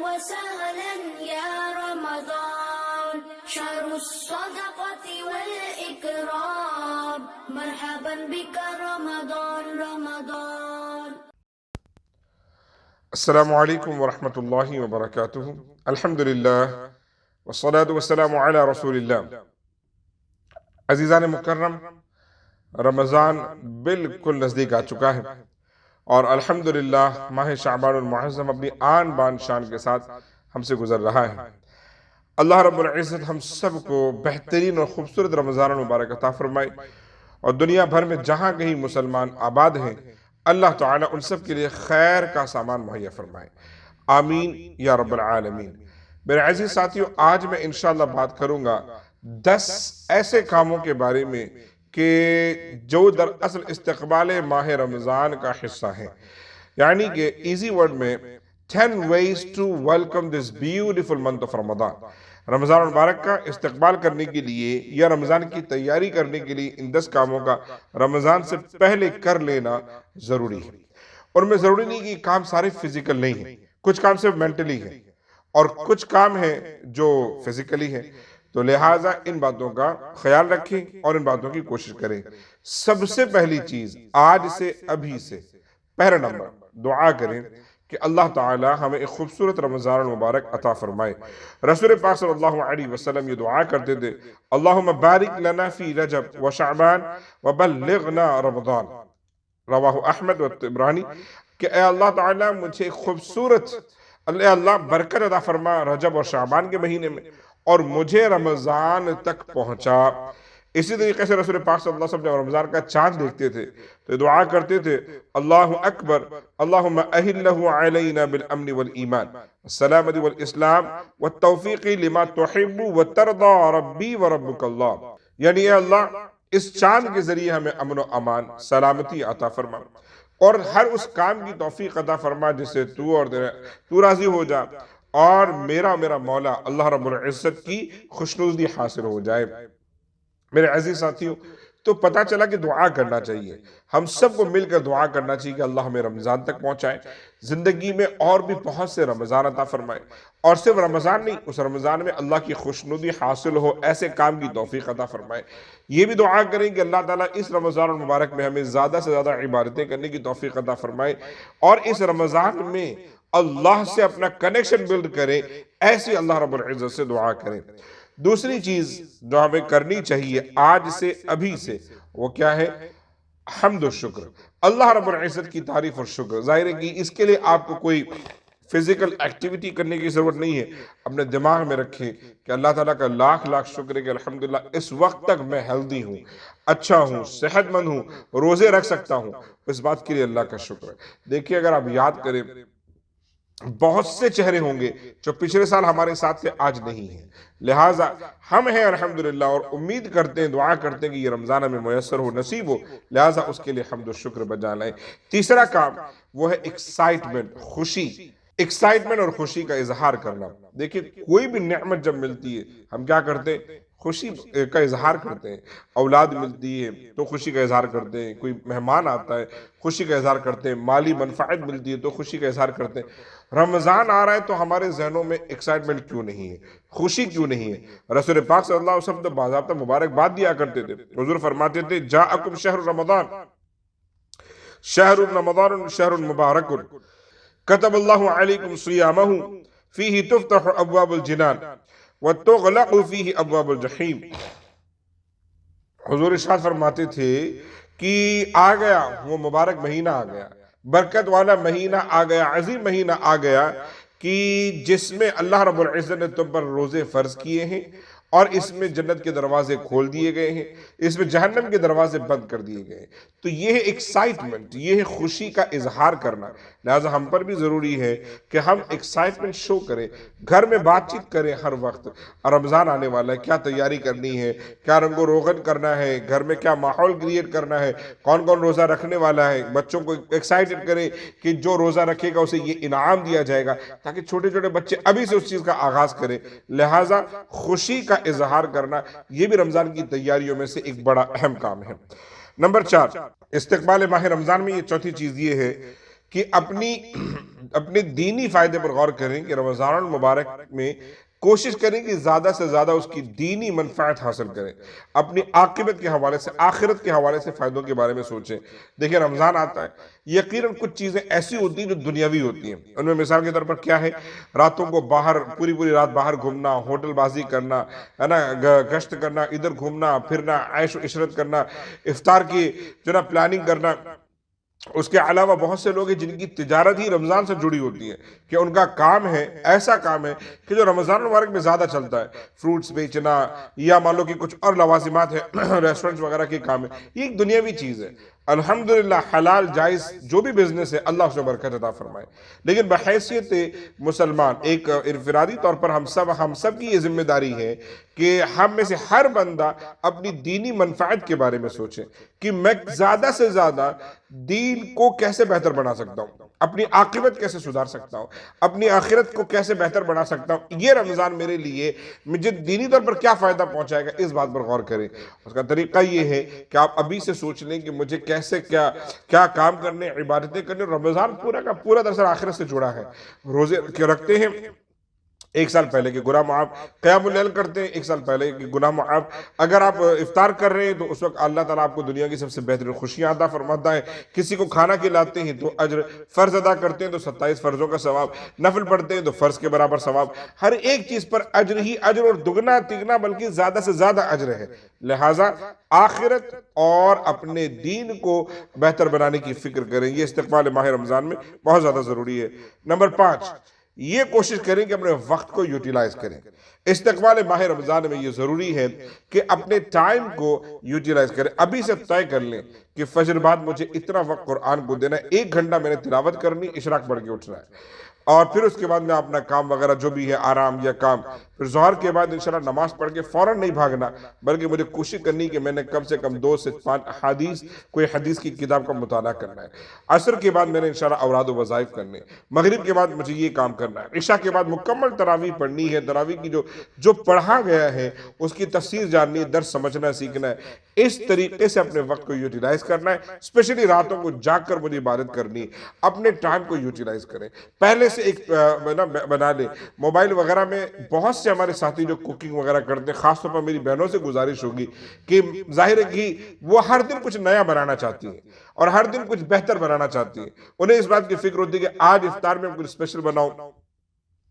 وسهلا يا رمضان شهر الصدقة والإكرام مرحبا بك رمضان رمضان. السلام علیکم ورحمۃ اللہ وبرکاتہ. الحمدللہ والصلاة والسلام علی رسول اللہ. عزیزان مکرم، رمضان بالکل نزدیک آ چکا ہے اور الحمدللہ ماہ شعبان المعظم اپنی آن بان شان کے ساتھ ہم سے گزر رہا ہے. اللہ رب العزت ہم سب کو بہترین اور خوبصورت رمضان المبارک عطا فرمائے اور دنیا بھر میں جہاں کہیں مسلمان آباد ہیں اللہ تعالیٰ ان سب کے لیے خیر کا سامان مہیا فرمائے. آمین یا رب العالمین. میرے عزیز ساتھیو، آج میں انشاءاللہ بات کروں گا 10 ایسے کاموں کے بارے میں کہ جو در اصل استقبال ماہ رمضان کا حصہ ہیں، یعنی کہ ایزی ورڈ میں 10 ways to welcome this beautiful month of Ramadan. رمضان المبارک کا استقبال کرنے کے لیے یا رمضان کی تیاری کرنے کے لیے ان 10 کاموں کا رمضان سے پہلے کر لینا ضروری ہے. اور میں ضروری نہیں کہ یہ کام سارے فزیکل نہیں ہیں، کچھ کام صرف مینٹلی ہیں اور کچھ کام ہیں جو فزیکلی ہیں. تو لہٰذا ان باتوں کا خیال رکھیں اور ان باتوں کی کوشش کریں. سب سے پہلی چیز آج سے ابھی سے پہلا نمبر دعا کریں کہ اللہ تعالی ہمیں ایک خوبصورت رمضان المبارک عطا فرمائے. رسول پاک صلی اللہ علیہ وسلم یہ دعا کرتے تھے، اللہم بارک لنا فی رجب و شعبان وبلغنا رمضان، رواہ احمد و طبرانی، کہ اے اللہ تعالی مجھے ایک خوبصورت اللہ برکت عطا فرما رجب اور شعبان کے مہینے میں اور مجھے رمضان تک پہنچا. اسی طریقے سے رسول پاک صلی اللہ علیہ وسلم رمضان کا چاند دیکھتے تھے تو دعا کرتے تھے، اللہ اکبر اللہم اہلہ علینا بالامن والایمان السلامت والاسلام والتوفیق لما تحب وترضى ربی وربک اللہ. یعنی اے اللہ اس چاند کے ذریعے ہمیں امن و امان سلامتی عطا فرما اور ہر اس کام کی توفیق عطا فرما جس سے تو راضی ہو جا اور میرا مولا اللہ رب العزت کی خوشنودی حاصل ہو جائے. میرے عزیز ساتھیوں، تو پتہ چلا کہ دعا کرنا چاہیے، ہم سب کو مل کر دعا کرنا چاہیے کہ اللہ ہمیں رمضان تک پہنچائے، زندگی میں اور بھی بہت سے رمضان عطا فرمائے اور صرف رمضان نہیں، اس رمضان میں اللہ کی خوشنودی حاصل ہو ایسے کام کی توفیق عطا فرمائے. یہ بھی دعا کریں کہ اللہ تعالیٰ اس رمضان المبارک میں ہمیں زیادہ سے زیادہ عبادتیں کرنے کی توفیق عطا فرمائے اور اس رمضان میں اللہ سے اپنا کنیکشن بلڈ کریں. ایسی اللہ رب العزت سے دعا کریں. دوسری چیز جو ہمیں کرنی چاہیے آج سے ابھی سے وہ کیا ہے؟ حمد و شکر، اللہ رب العزت کی تعریف اور شکر. ظاہر ہے کہ اس کے لیے آپ کو کوئی فزیکل ایکٹیویٹی کرنے کی ضرورت نہیں ہے. اپنے دماغ میں رکھیں کہ اللہ تعالیٰ کا لاکھ شکر ہے کہ الحمدللہ اس وقت تک میں ہیلدی ہوں، اچھا ہوں، صحت مند ہوں، روزے رکھ سکتا ہوں. اس بات کے لیے اللہ کا شکر ہے. دیکھیے اگر آپ یاد کریں بہت سے چہرے ہوں گے جو پچھلے سال ہمارے ساتھ تھے آج نہیں ہیں، لہٰذا ہم ہیں الحمدللہ اور امید کرتے ہیں، دعا کرتے ہیں کہ یہ رمضان ہمیں میسر ہو، نصیب ہو، لہٰذا اس کے لیے حمد و شکر بجا لائیں. تیسرا کام وہ ہے ایکسائٹمنٹ، خوشی. ایکسائٹمنٹ اور خوشی کا اظہار کرنا. دیکھیں کوئی بھی نعمت جب ملتی ہے ہم کیا کرتے ہیں؟ خوشی کا اظہار کرتے ہیں. اولاد ملتی ہے تو خوشی کا اظہار کرتے ہیں، کوئی مہمان آتا ہے خوشی کا اظہار کرتے ہیں، مالی منفعت ملتی ہے تو خوشی کا اظہار کرتے ہیں. رمضان آ رہا ہے تو ہمارے ذہنوں میں ایکسائٹمنٹ کیوں نہیں ہے، خوشی کیوں نہیں ہے؟ رسول پاک صلی اللہ علیہ وسلم تو باضابطہ مبارکباد دیا کرتے تھے. حضور فرماتے تھے، جاءکم شہر رمضان شہر مبارک کتب اللہ علیکم صیامہ فیہ تفتح ابواب الجنان وتغلق فیہ ابواب الجحیم. حضور ارشاد فرماتے تھے کہ آ گیا وہ مبارک مہینہ، آ گیا برکت والا مہینہ، آ گیا عظیم مہینہ، آ گیا کہ جس میں اللہ رب العزت نے تم پر روزے فرض کیے ہیں اور اس میں جنت کے دروازے کھول دیے گئے ہیں، اس میں جہنم کے دروازے بند کر دیے گئے ہیں. تو یہ ہے ایکسائٹمنٹ، یہ ہے خوشی کا اظہار کرنا. لہٰذا ہم پر بھی ضروری ہے کہ ہم ایکسائٹمنٹ شو کریں، گھر میں بات چیت کریں ہر وقت. رمضان آنے والا ہے، کیا تیاری کرنی ہے، کیا رنگ و روغن کرنا ہے، گھر میں کیا ماحول کریٹ کرنا ہے، کون کون روزہ رکھنے والا ہے. بچوں کو ایکسائٹڈ کریں کہ جو روزہ رکھے گا اسے یہ انعام دیا جائے گا، تاکہ چھوٹے چھوٹے بچے ابھی سے اس چیز کا آغاز کریں. لہٰذا خوشی کا اظہار کرنا یہ بھی رمضان کی تیاریوں میں سے ایک بڑا اہم کام ہے. نمبر 4 استقبال ماہ رمضان میں یہ چوتھی چیز یہ ہے کہ اپنی اپنے دینی فائدے پر غور کریں کہ رمضان المبارک میں کوشش کریں کہ زیادہ سے زیادہ اس کی دینی منفعت حاصل کریں، اپنی عاقبت کے حوالے سے، آخرت کے حوالے سے فائدوں کے بارے میں سوچیں۔ دیکھیں رمضان آتا ہے، یقیناً کچھ چیزیں ایسی ہوتی ہیں جو دنیاوی ہوتی ہیں، ان میں مثال کے طور پر کیا ہے، راتوں کو باہر پوری رات باہر گھومنا، ہوٹل بازی کرنا ہے نا، گشت کرنا، ادھر گھومنا پھرنا، عیش و عشرت کرنا، افطار کی جو نا پلاننگ کرنا۔ اس کے علاوہ بہت سے لوگ ہیں جن کی تجارت ہی رمضان سے جڑی ہوتی ہے، کہ ان کا کام ہے، ایسا کام ہے کہ جو رمضان المبارک میں زیادہ چلتا ہے، فروٹس بیچنا یا مان لو کہ کچھ اور لوازمات ہیں، ریسٹورنٹس وغیرہ کے کام ہے، یہ ایک دنیاوی چیز ہے۔ الحمدللہ حلال جائز جو بھی بزنس ہے اللہ اس میں برکت عطا فرمائے، لیکن بحیثیت مسلمان ایک انفرادی طور پر ہم سب کی یہ ذمہ داری ہے کہ ہم میں سے ہر بندہ اپنی دینی منفعت کے بارے میں سوچے کہ میں زیادہ سے زیادہ دین کو کیسے بہتر بنا سکتا ہوں، اپنی عاقبت کیسے سدھار سکتا ہوں، اپنی آخرت کو کیسے بہتر بنا سکتا ہوں۔ یہ رمضان میرے لیے مجھے دینی طور پر کیا فائدہ پہنچائے گا، اس بات پر غور کریں۔ اس کا طریقہ یہ ہے کہ آپ ابھی سے سوچ لیں کہ مجھے کیسے کیا کام کرنے، عبادتیں کرنے۔ رمضان پورا کا پورا دراصل آخرت سے جڑا ہے۔ روزے رکھتے ہیں، ایک سال پہلے کے گناہ معاف، قیام اللیل کرتے ہیں، ایک سال پہلے کے گناہ معاف۔ اگر آپ افطار کر رہے ہیں تو اس وقت اللہ تعالیٰ آپ کو دنیا کی سب سے بہترین خوشیاں عطا فرماتا ہے۔ کسی کو کھانا کھلاتے ہیں تو اجر، فرض ادا کرتے ہیں تو 27 فرضوں کا ثواب، نفل پڑھتے ہیں تو فرض کے برابر ثواب، ہر ایک چیز پر اجر ہی اجر، اور دگنا تگنا بلکہ زیادہ سے زیادہ اجر ہے۔ لہٰذا آخرت اور اپنے دین کو بہتر بنانے کی فکر کریں، یہ استقبال ماہ رمضان میں بہت زیادہ ضروری ہے۔ نمبر 5، یہ کوشش کریں کہ اپنے وقت کو یوٹیلائز کریں۔ استقبال ماہ رمضان میں یہ ضروری ہے کہ اپنے ٹائم کو یوٹیلائز کریں۔ ابھی سے طے کر لیں کہ فجر بعد مجھے اتنا وقت قرآن کو دینا ہے، 1 گھنٹہ میں نے تلاوت کرنی، اشراق پڑھ کے اٹھنا ہے، اور پھر اس کے بعد میں اپنا کام وغیرہ جو بھی ہے، آرام یا کام، پھر ظہر کے بعد انشاءاللہ نماز پڑھ کے فوراً نہیں بھاگنا، بلکہ مجھے کوشش کرنی کہ میں نے کم سے کم 2 سے 5 حدیث، کوئی حدیث کی کتاب کا مطالعہ کرنا ہے۔ عصر کے بعد میں نے انشاءاللہ اوراد و وظائف کرنے، مغرب کے بعد مجھے یہ کام کرنا ہے، عشاء کے بعد مکمل تراویح پڑھنی ہے، تراویح کی جو پڑھا گیا ہے اس کی تفسیر جاننی ہے، درس سمجھنا سیکھنا ہے۔ اس طریقے سے اپنے وقت کو یوٹیلائز کرنا ہے، اسپیشلی راتوں کو جاگ کر مجھے عبادت کرنی ہے۔ اپنے ٹائم کو یوٹیلائز کریں، پہلے سے ایک بنا لیں۔ موبائل وغیرہ میں بہت سے ہمارے ساتھی جو کوکنگ وغیرہ کرتے ہیں، خاص طور پر میری بہنوں سے گزارش ہوگی کہ ظاہر ہے کہ وہ ہر دن کچھ نیا بنانا چاہتی ہیں اور ہر دن کچھ بہتر بنانا چاہتی ہیں۔ انہیں اس بات کی فکر ہوتی ہے کہ آج افطار میں کچھ اسپیشل بناؤں،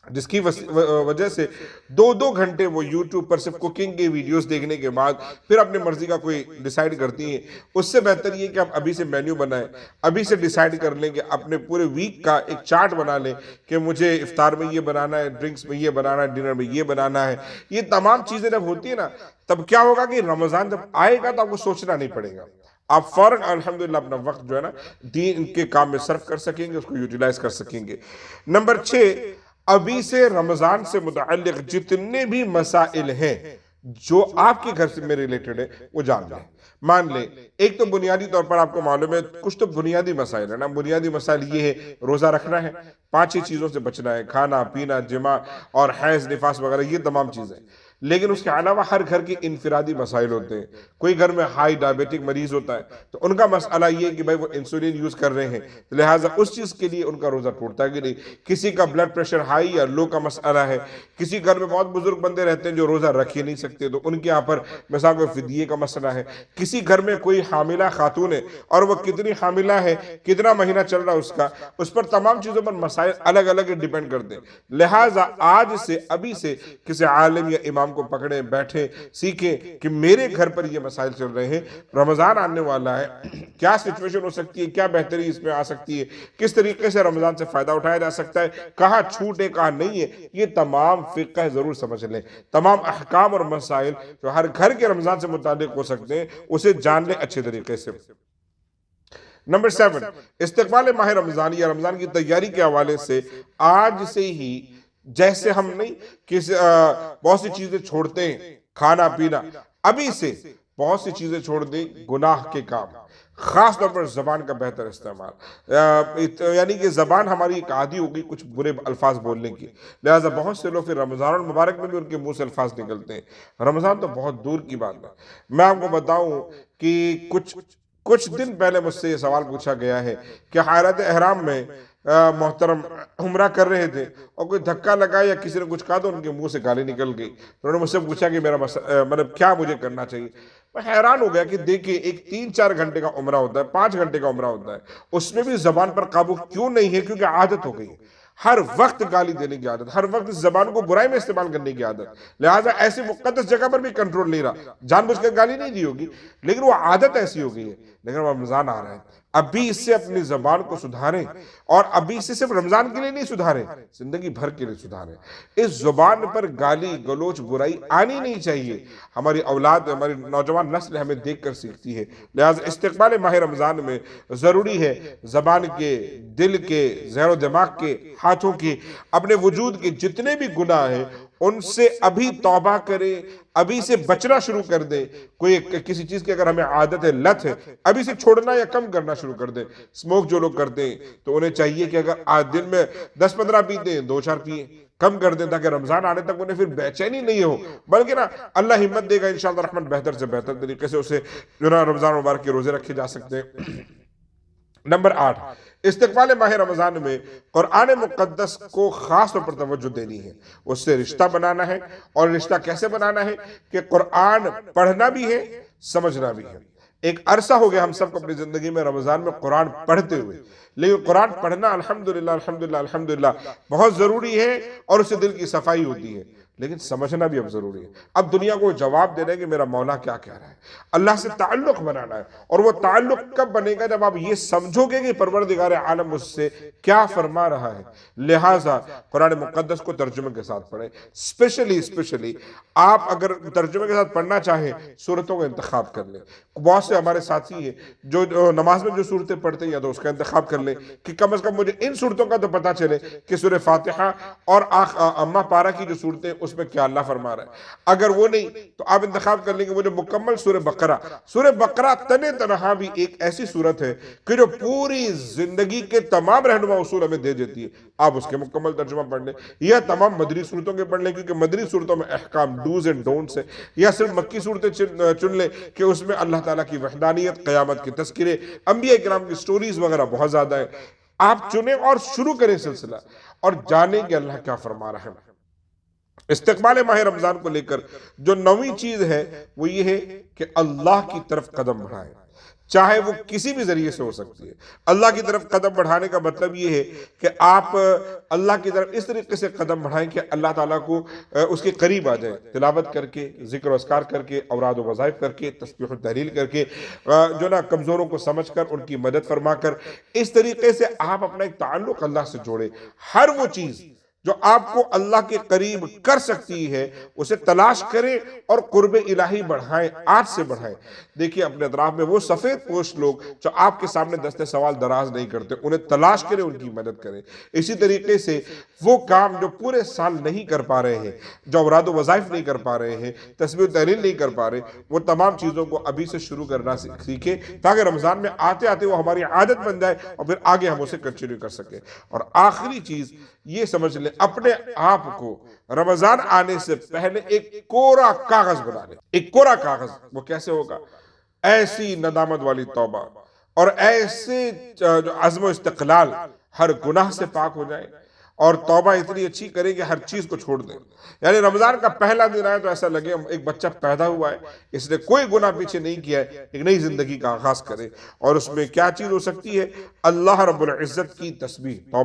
جس کی وجہ سے 2 گھنٹے وہ یوٹیوب پر صرف کوکنگ کے ویڈیوز دیکھنے کے بعد پھر اپنے مرضی کا کوئی ڈیسائیڈ کرتی ہیں۔ اس سے بہتر یہ کہ آپ ابھی سے مینیو بنائیں، ابھی سے ڈیسائیڈ کر لیں کہ اپنے پورے ویک کا ایک چارٹ بنا لیں کہ مجھے افطار میں یہ بنانا ہے، ڈرنکس میں یہ بنانا ہے، ڈنر میں یہ بنانا ہے۔ یہ تمام چیزیں جب ہوتی ہیں نا، تب کیا ہوگا کہ رمضان جب آئے گا تو آپ کو سوچنا نہیں پڑے گا، آپ فوراً الحمدللہ اپنا وقت جو ہے نا دین کے کام میں صرف کر سکیں گے، اس کو یوٹیلائز کر سکیں گے۔ نمبر 6، ابھی سے رمضان سے متعلق جتنے بھی مسائل ہیں جو آپ کے گھر سے میں ریلیٹڈ ہے وہ جان لیں۔ مان لیں ایک تو بنیادی طور پر آپ کو معلوم ہے کچھ تو بنیادی مسائل ہے نا، بنیادی مسائل یہ ہے روزہ رکھنا ہے، 5 چیزوں سے بچنا ہے، کھانا پینا، جماع اور حیض نفاس وغیرہ، یہ تمام چیزیں۔ لیکن اس کے علاوہ ہر گھر کے انفرادی مسائل ہوتے ہیں۔ کوئی گھر میں ہائی ڈائبیٹک مریض ہوتا ہے تو ان کا مسئلہ یہ ہے کہ بھائی وہ انسولین یوز کر رہے ہیں، لہٰذا اس چیز کے لیے ان کا روزہ ٹوٹتا ہے کہ نہیں۔ کسی کا بلڈ پریشر ہائی یا لو کا مسئلہ ہے، کسی گھر میں بہت بزرگ بندے رہتے ہیں جو روزہ رکھ ہی نہیں سکتے تو ان کے یہاں پر مثال کو فدیے کا مسئلہ ہے۔ کسی گھر میں کوئی حاملہ خاتون ہے اور وہ کتنی حاملہ ہے، کتنا مہینہ چل رہا اس کا، اس پر تمام چیزوں پر مسائل الگ الگ ڈیپینڈ کرتے ہیں۔ لہٰذا آج سے ابھی سے کسی عالم یا امام کو پکڑیں، بیٹھیں، سیکھیں کہ میرے گھر پر یہ مسائل چل رہے ہیں، رمضان آنے والا ہے، کیا سچویشن ہو سکتی ہے، کیا بہتری اس میں آ سکتی ہے، کس طریقے سے رمضان سے فائدہ اٹھایا جا سکتا ہے، کہاں چھوٹ ہے کہاں نہیں ہے، یہ تمام فقہ ضرور سمجھ لیں۔ تمام احکام اور مسائل جو ہر گھر کے رمضان سے متعلق ہو سکتے ہیں اسے جان لیں اچھے طریقے سے۔ نمبر 7، استقبال ماہ رمضان یا رمضان کی تیاری کے حوالے سے آج سے ہی، جیسے ہم نہیں بہت سی چیزیں چھوڑتے ہیں، کھانا پینا، ابھی سے بہت سی چیزیں چھوڑ دیں، گناہ کے کام، خاص طور پر زبان کا بہتر استعمال، یعنی کہ زبان ہماری ایک عادی ہوگی کچھ برے الفاظ بولنے کی، لہٰذا بہت سے لوگ پھر رمضان المبارک میں بھی ان کے منہ سے الفاظ نکلتے ہیں۔ رمضان تو بہت دور کی بات ہے۔ میں آپ کو بتاؤں کہ کچھ دن پہلے مجھ سے یہ سوال پوچھا گیا ہے کہ حالت احرام میں محترم عمرہ کر رہے تھے اور کوئی دھکا لگا یا کسی نے کچھ کہا تو ان کے منہ سے گالی نکل گئی. انہوں نے مجھ سے پوچھا کہ میرا مطلب کیا مجھے کرنا چاہیے. میں حیران ہو گیا کہ دیکھیں ایک 3-4 گھنٹے کا عمرہ ہوتا ہے, 5 گھنٹے کا عمرہ ہوتا ہے, اس میں بھی زبان پر قابو کیوں نہیں ہے؟ کیونکہ عادت ہو گئی ہے. ہر وقت گالی دینے کی عادت, ہر وقت اس زبان کو برائی میں استعمال کرنے کی عادت. لہٰذا ایسی مقدس جگہ پر بھی کنٹرول نہیں رہا. جان بوجھ کر گالی نہیں دی ہوگی لیکن وہ عادت ایسی ہو گئی ہے. لیکن رمضان آ رہا ہے, ابھی اس سے اپنی زبان کو سدھاریں, اور ابھی سے صرف رمضان کے لیے نہیں سدھاریں, زندگی بھر کے لیے سدھاریں. اس زبان پر گالی گلوچ برائی آنی نہیں چاہیے. ہماری اولاد, ہماری نوجوان نسل ہمیں دیکھ کر سیکھتی ہے. لہٰذا استقبال ماہ رمضان میں ضروری ہے زبان کے, دل کے, ذہن و دماغ کے, ہاتھوں کے, اپنے وجود کے جتنے بھی گناہ ہیں ان سے ابھی توبہ کریں, ابھی سے بچنا شروع کر دیں. کوئی کسی چیز کی اگر ہمیں عادت ہے, لت ہے, ابھی سے چھوڑنا یا کم کرنا شروع کر دیں. سموک جو لوگ کرتے ہیں تو انہیں چاہیے کہ اگر دن میں 10-15 پیتے ہیں, 2-4 پیئیں, کم کر دیں, تاکہ رمضان آنے تک انہیں پھر بے چینی نہیں ہو, بلکہ نا اللہ ہمت دے گا انشاءاللہ الرحمن بہتر سے بہتر طریقے سے اسے جو نا رمضان مبارک کے روزے رکھے جا سکتے ہیں. نمبر 8, استقبال ماہ رمضان میں قرآن مقدس کو خاص طور پر توجہ دینی ہے. اس سے رشتہ بنانا ہے, اور رشتہ کیسے بنانا ہے کہ قرآن پڑھنا بھی ہے, سمجھنا بھی ہے. ایک عرصہ ہو گیا ہم سب کو اپنی زندگی میں رمضان میں قرآن پڑھتے ہوئے, لیکن قرآن پڑھنا الحمدللہ الحمدللہ الحمدللہ بہت ضروری ہے, اور اس سے دل کی صفائی ہوتی ہے, لیکن سمجھنا بھی اب ضروری ہے. اب دنیا کو جواب دینا ہے کہ میرا مولا کیا کہہ رہا ہے, اللہ سے تعلق بنانا ہے. اور وہ تعلق کب بنے گا؟ جب آپ یہ سمجھو گے کہ پروردگار عالم اس سے کیا فرما رہا ہے. لہٰذا قرآن مقدس کو ترجمے کے ساتھ پڑھیں. اسپیشلی آپ اگر ترجمے کے ساتھ پڑھنا چاہیں, سورتوں کا انتخاب کر لیں. بہت سے ہمارے ساتھی ہیں جو نماز میں جو صورتیں پڑھتے ہیں, یا تو اس کا انتخاب کر لیں کہ کم از کم مجھے ان صورتوں کا تو پتا چلے کہ سورہ فاتحہ اور اما پارہ کی جو صورتیں اس میں کیا اللہ فرما رہا ہے. اگر وہ نہیں تو آپ انتخاب کر لیں کہ مجھے مکمل سورہ بقرہ تنے تنہا بھی ایک ایسی صورت ہے کہ جو پوری زندگی کے تمام رہنما اصول ہمیں دے دیتی ہے. آپ اس کے مکمل ترجمہ پڑھ لیں, یا تمام مدنی صورتوں کے پڑھ لیں, کیونکہ مدنی صورتوں میں احکام ڈوز اینڈ ڈونٹس ہے. یا صرف مکی صورتیں چن لیں کہ اس میں اللہ تعالیٰ کی وحدانیت, قیامت کے تذکرے, انبیاء کرام کی سٹوریز وغیرہ بہت زیادہ ہیں. آپ چنیں اور شروع کریں سلسلہ, اور جانیں کہ اللہ کیا فرما رہا ہے. استقبال ماہ رمضان کو لے کر جو 9ویں چیز ہے وہ یہ ہے کہ اللہ کی طرف قدم بڑھائیں, چاہے وہ کسی بھی ذریعے سے ہو سکتی ہے. اللہ کی طرف قدم بڑھانے کا مطلب یہ ہے کہ آپ اللہ کی طرف اس طریقے سے قدم بڑھائیں کہ اللہ تعالیٰ کو اس کے قریب آ جائیں, تلاوت کر کے, ذکر و اذکار کر کے, اوراد و وظائف کر کے, تسبیح و تحلیل کر کے, جو نا کمزوروں کو سمجھ کر ان کی مدد فرما کر, اس طریقے سے آپ اپنا ایک تعلق اللہ سے جوڑیں. ہر وہ چیز جو آپ کو اللہ کے قریب کر سکتی ہے اسے تلاش کریں اور قرب الہی بڑھائیں, آج سے بڑھائیں. دیکھیے اپنے اطراف میں وہ سفید پوش لوگ جو آپ کے سامنے دستے سوال دراز نہیں کرتے, انہیں تلاش کریں, ان کی مدد کریں. اسی طریقے سے وہ کام جو پورے سال نہیں کر پا رہے ہیں, جو اوراد و وظائف نہیں کر پا رہے ہیں, تسبیح و تحلیل نہیں کر پا رہے, وہ تمام چیزوں کو ابھی سے شروع کرنا سیکھیں, تاکہ رمضان میں آتے آتے وہ ہماری عادت بن جائے اور پھر آگے ہم اسے کنٹینیو کر سکیں. اور آخری چیز یہ سمجھ لیں, اپنے آپ کو رمضان آنے سے پہلے ایک کورا کاغذ بنا لیں. ایک کورا کاغذ, وہ کیسے ہوگا؟ ایسی ندامت والی توبہ اور ایسے جو عزم و استقلال, ہر گناہ سے پاک ہو جائیں, اور توبہ اتنی اچھی کریں کہ ہر چیز کو چھوڑ دیں. یعنی رمضان کا پہلا دن آئے تو ایسا لگے ایک بچہ پیدا ہوا ہے, اس نے کوئی گناہ پیچھے نہیں کیا ہے, ایک نئی زندگی کا آغاز کرے. اور اس میں کیا چیز ہو سکتی ہے؟ اللہ رب العزت کی تسبیح,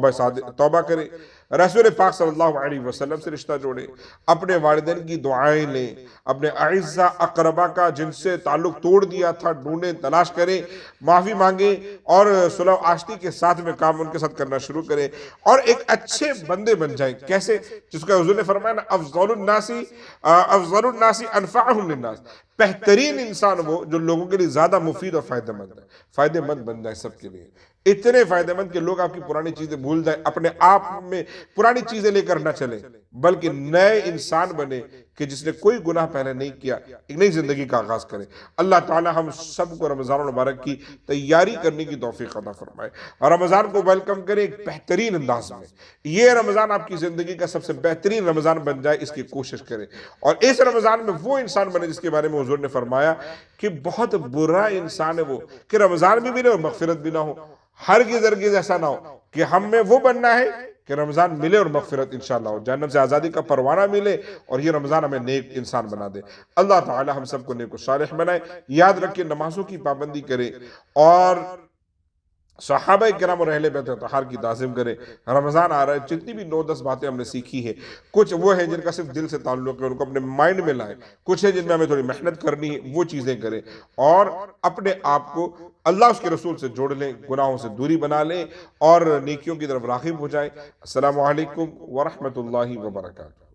توبہ کرے, رسول پاک صلی اللہ علیہ وسلم سے رشتہ جوڑے, اپنے والدین کی دعائیں لیں, اپنے اعزہ اقربا کا جن سے تعلق توڑ دیا تھا ڈھونڈیں, تلاش کریں, معافی مانگیں, اور صلح آشتی کے ساتھ میں کام ان کے ساتھ کرنا شروع کریں, اور ایک اچھے بندے بن جائیں. کیسے؟ جس کا حضور نے فرمایا نا, افضل الناس انفعهم للناس, بہترین انسان وہ جو لوگوں کے لیے زیادہ مفید اور فائدہ مند ہے. فائدہ مند بن جائے سب کے لیے, اتنے فائدہ مند کہ لوگ آپ کی پرانی چیزیں بھول جائیں, اپنے آپ میں پرانی چیزیں لے کر نہ چلیں, بلکہ نئے انسان بنے کہ جس نے کوئی گناہ پہلے نہیں کیا ایک نئی زندگی کا آغاز کرے۔ اللہ تعالی ہم سب کو رمضان المبارک کی تیاری کرنے کی توفیق عطا فرمائے اور رمضان کو ویلکم کرے ایک بہترین انداز میں۔ یہ رمضان آپ کی زندگی کا سب سے بہترین رمضان بن جائے، اس کی کوشش کرے، اور اس رمضان میں وہ انسان بنے جس کے بارے میں حضور نے فرمایا کہ بہت برا انسان ہے وہ کہ رمضان بھی ملے اور مغفرت بھی نہ ہو۔ ہرگز ایسا نہ ہو کہ ہم میں وہ بننا ہے کہ رمضان ملے اور مغفرت انشاءاللہ ہو، جہنم سے آزادی کا پروانہ ملے، اور یہ رمضان ہمیں نیک انسان بنا دے۔ اللہ تعالی ہم سب کو نیک و صالح بنائے۔ یاد رکھیں نمازوں کی پابندی کریں اور صحابہ کرام اور اہل بیت اطہار کی تعظیم کریں۔ رمضان آ رہا ہے، جتنی بھی 9-10 باتیں ہم نے سیکھی ہے، کچھ وہ ہیں جن کا صرف دل سے تعلق ہے، ان کو اپنے مائنڈ میں لائیں، کچھ ہے جن میں ہمیں تھوڑی محنت کرنی ہے، وہ چیزیں کریں، اور اپنے آپ کو اللہ اس کے رسول سے جوڑ لیں، گناہوں سے دوری بنا لیں اور نیکیوں کی طرف راغب ہو جائیں۔ السلام علیکم ورحمۃ اللہ وبرکاتہ۔